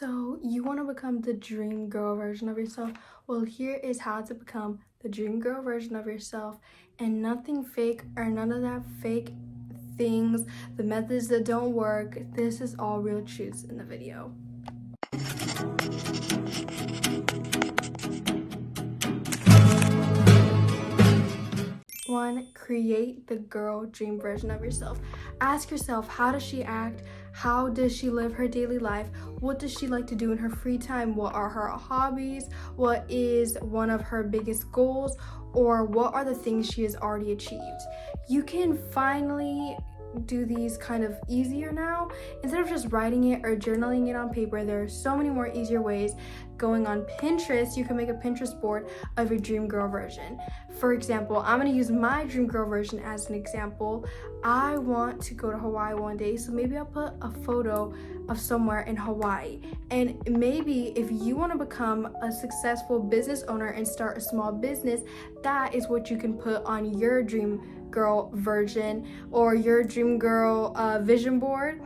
So you want to become the dream girl version of yourself? Well, here is how to become the dream girl version of yourself, and nothing fake or none of that fake things, the methods that don't work. This is all real truths in the video. One, create the girl dream version of yourself. Ask yourself, how does she act? How does she live her daily life? What does she like to do in her free time? What are her hobbies? What is one of her biggest goals? Or what are the things she has already achieved? You can finally do these kind of easier now. Instead of just writing it or journaling it on paper, there are so many more easier ways. Going on Pinterest, you can make a Pinterest board of your dream girl version. For example, I'm going to use my dream girl version as an example. I want to go to Hawaii one day, so maybe I'll put a photo of somewhere in Hawaii. And maybe if you want to become a successful business owner and start a small business, that is what you can put on your dream girl version or your dream girl vision board.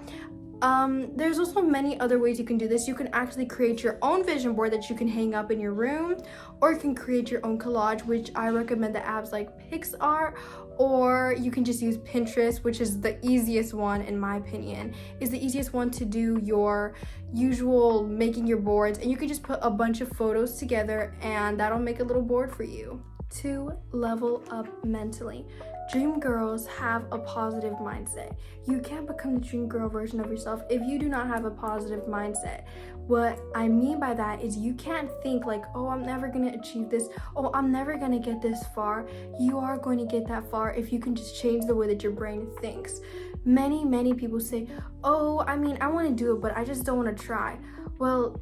There's also many other ways you can do this. You can actually create your own vision board that you can hang up in your room, or you can create your own collage, which I recommend the apps like PixArt, or you can just use Pinterest, which is the easiest one in my opinion. Is the easiest one to do your usual making your boards, and you can just put a bunch of photos together and that'll make a little board for you. 2, level up mentally. Dream girls have a positive mindset. You can't become the dream girl version of yourself if you do not have a positive mindset. What I mean by that is you can't think like, oh, I'm never going to achieve this. Oh, I'm never going to get this far. You are going to get that far if you can just change the way that your brain thinks. Many people say, oh, I want to do it, but I just don't want to try. Well,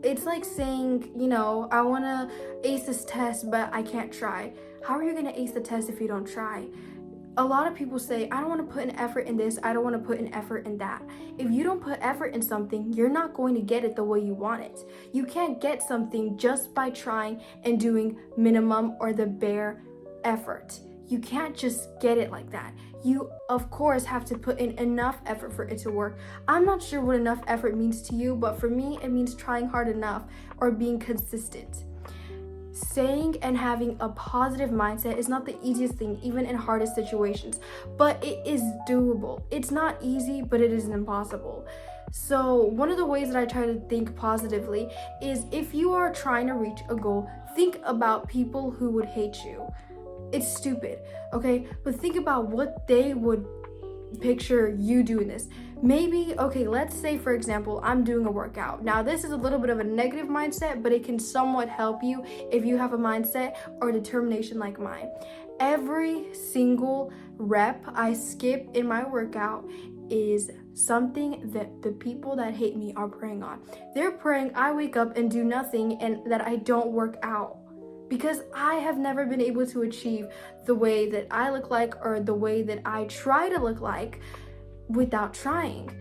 it's like saying, I want to ace this test, but I can't try. How are you going to ace the test if you don't try? A lot of people say, I don't want to put an effort in this, I don't want to put an effort in that. If you don't put effort in something, you're not going to get it the way you want it. You can't get something just by trying and doing minimum or the bare effort. You can't just get it like that. You, of course, have to put in enough effort for it to work. I'm not sure what enough effort means to you, but for me, it means trying hard enough or being consistent. Saying and having a positive mindset is not the easiest thing, even in hardest situations, but it is doable. It's not easy, but it isn't impossible. So one of the ways that I try to think positively is if you are trying to reach a goal, think about people who would hate you. It's stupid, okay? But think about what they would picture you doing this. Maybe, okay, let's say for example, I'm doing a workout. Now this is a little bit of a negative mindset, but it can somewhat help you if you have a mindset or determination like mine. Every single rep I skip in my workout is something that the people that hate me are preying on. They're praying I wake up and do nothing and that I don't work out, because I have never been able to achieve the way that I look like or the way that I try to look like without trying.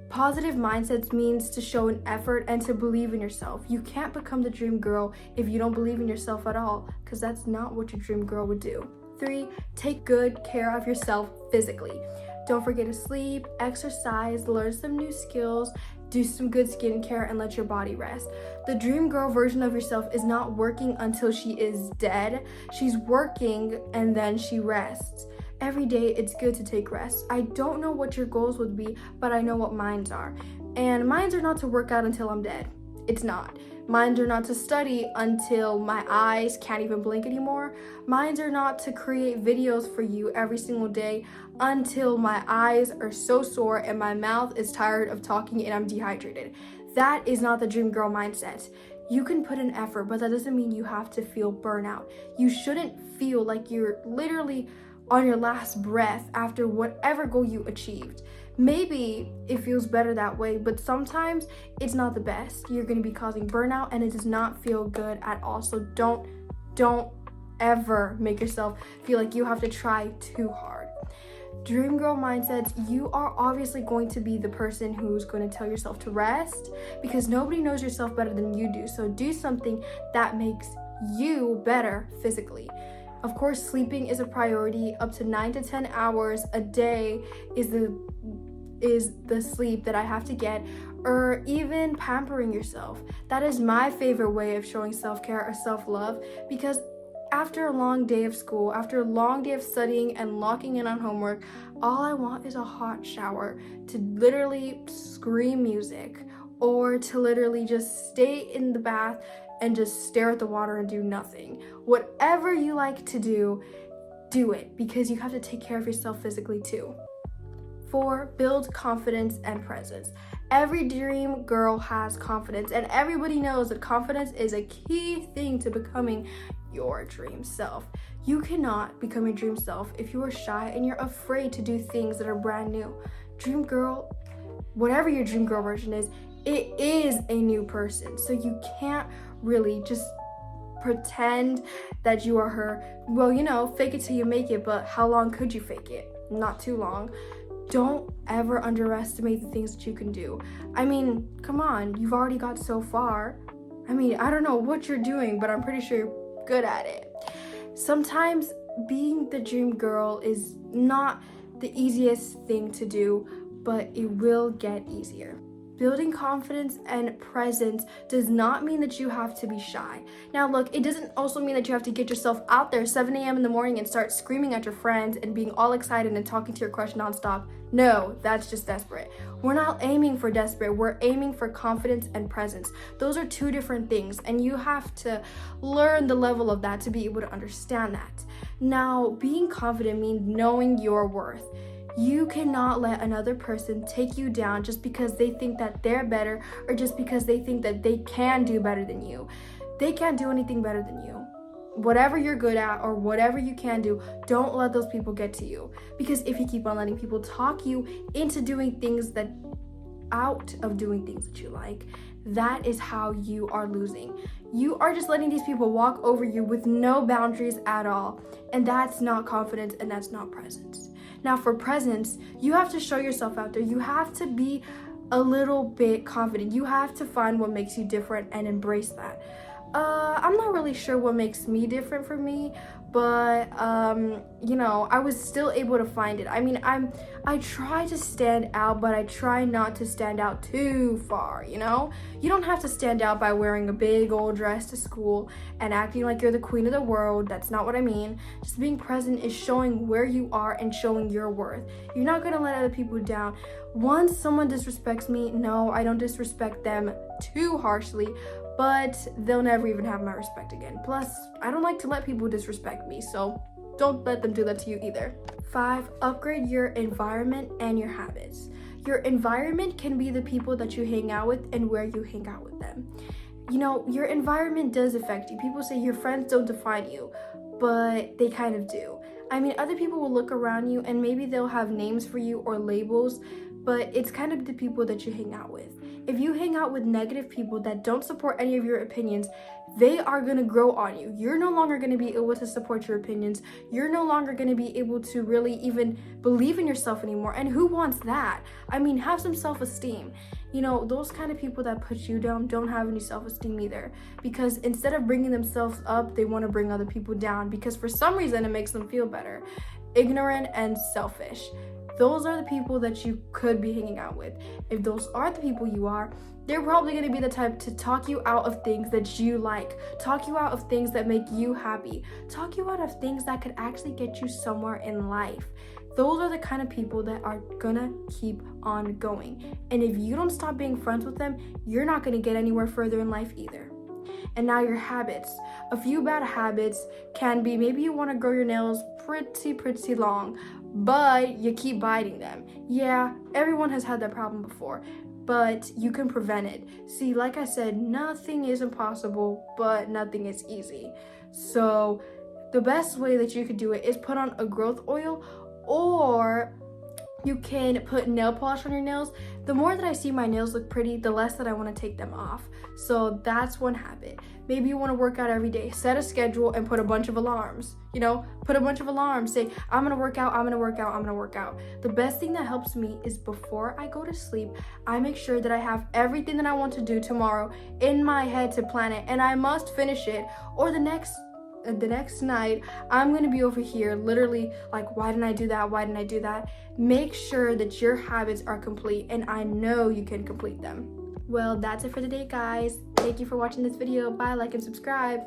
Positive mindsets means to show an effort and to believe in yourself. You can't become the dream girl if you don't believe in yourself at all, because that's not what your dream girl would do. 3, take good care of yourself physically. Don't forget to sleep, exercise, learn some new skills, do some good skincare, and let your body rest. The dream girl version of yourself is not working until she is dead. She's working and then she rests. Every day it's good to take rest. I don't know what your goals would be, but I know what mine are. And mine are not to work out until I'm dead. It's not. Mine are not to study until my eyes can't even blink anymore. Mine are not to create videos for you every single day until my eyes are so sore and my mouth is tired of talking and I'm dehydrated. That is not the dream girl mindset. You can put in effort, but that doesn't mean you have to feel burnout. You shouldn't feel like you're literally on your last breath after whatever goal you achieved. Maybe it feels better that way, but sometimes it's not the best. You're going to be causing burnout and it does not feel good at all. So don't ever make yourself feel like you have to try too hard. Dream girl mindsets, you are obviously going to be the person who's going to tell yourself to rest, because nobody knows yourself better than you do. So do something that makes you better physically. Of course, sleeping is a priority. Up to 9 to 10 hours a day is the sleep that I have to get, or even pampering yourself. That is my favorite way of showing self-care or self-love, because after a long day of school, after a long day of studying and locking in on homework, all I want is a hot shower to literally scream music, or to literally just stay in the bath and just stare at the water and do nothing. Whatever you like to do, do it, because you have to take care of yourself physically too. 4, build confidence and presence. Every dream girl has confidence, and everybody knows that confidence is a key thing to becoming your dream self. You cannot become your dream self if you are shy and you're afraid to do things that are brand new. Dream girl, whatever your dream girl version is, it is a new person. So you can't really just pretend that you are her. Well, fake it till you make it, but how long could you fake it? Not too long. Don't ever underestimate the things that you can do. I mean, come on, you've already got so far. I mean, I don't know what you're doing, but I'm pretty sure you're good at it. Sometimes being the dream girl is not the easiest thing to do, but it will get easier. Building confidence and presence does not mean that you have to be shy. Now look, it doesn't also mean that you have to get yourself out there 7 a.m. in the morning and start screaming at your friends and being all excited and talking to your crush nonstop. No, that's just desperate. We're not aiming for desperate, we're aiming for confidence and presence. Those are two different things, and you have to learn the level of that to be able to understand that. Now, being confident means knowing your worth. You cannot let another person take you down just because they think that they're better, or just because they think that they can do better than you. They can't do anything better than you. Whatever you're good at or whatever you can do, don't let those people get to you. Because if you keep on letting people talk you into doing things that you like, that is how you are losing. You are just letting these people walk over you with no boundaries at all. And that's not confidence, and that's not presence. Now for presence, you have to show yourself out there. You have to be a little bit confident. You have to find what makes you different and embrace that. I'm not really sure what makes me different from me, but I was still able to find it. I mean, I try to stand out, but I try not to stand out too far, You don't have to stand out by wearing a big old dress to school and acting like you're the queen of the world. That's not what I mean. Just being present is showing where you are and showing your worth. You're not gonna let other people down. Once someone disrespects me, no, I don't disrespect them too harshly, but they'll never even have my respect again. Plus, I don't like to let people disrespect me, so don't let them do that to you either. 5, upgrade your environment and your habits. Your environment can be the people that you hang out with and where you hang out with them. Your environment does affect you. People say your friends don't define you, but they kind of do. I mean, other people will look around you and maybe they'll have names for you or labels, but it's kind of the people that you hang out with. If you hang out with negative people that don't support any of your opinions, they are going to grow on you. You're no longer going to be able to support your opinions. You're no longer going to be able to really even believe in yourself anymore. And who wants that? I mean, have some self-esteem. Those kind of people that put you down don't have any self-esteem either, because instead of bringing themselves up, they want to bring other people down because for some reason it makes them feel better. Ignorant and selfish. Those are the people that you could be hanging out with. If those are the people you are, they're probably going to be the type to talk you out of things that you like, talk you out of things that make you happy, talk you out of things that could actually get you somewhere in life. Those are the kind of people that are gonna keep on going. And if you don't stop being friends with them, you're not gonna get anywhere further in life either. And now your habits. A few bad habits can be, maybe you want to grow your nails pretty long, but you keep biting them. Yeah, everyone has had that problem before, but you can prevent it. See, like I said, nothing is impossible, but nothing is easy. So the best way that you could do it is put on a growth oil, or you can put nail polish on your nails. The more that I see my nails look pretty, the less that I want to take them off. So that's one habit. Maybe you want to work out every day. Set a schedule and put a bunch of alarms. Put a bunch of alarms. Say, I'm going to work out, I'm going to work out, I'm going to work out. The best thing that helps me is before I go to sleep, I make sure that I have everything that I want to do tomorrow in my head to plan it. And I must finish it, or the next the next night, I'm gonna be over here literally like, why didn't I do that? Why didn't I do that? Make sure that your habits are complete, and I know you can complete them. Well, that's it for today, guys. Thank you for watching this video. Bye, like, and subscribe.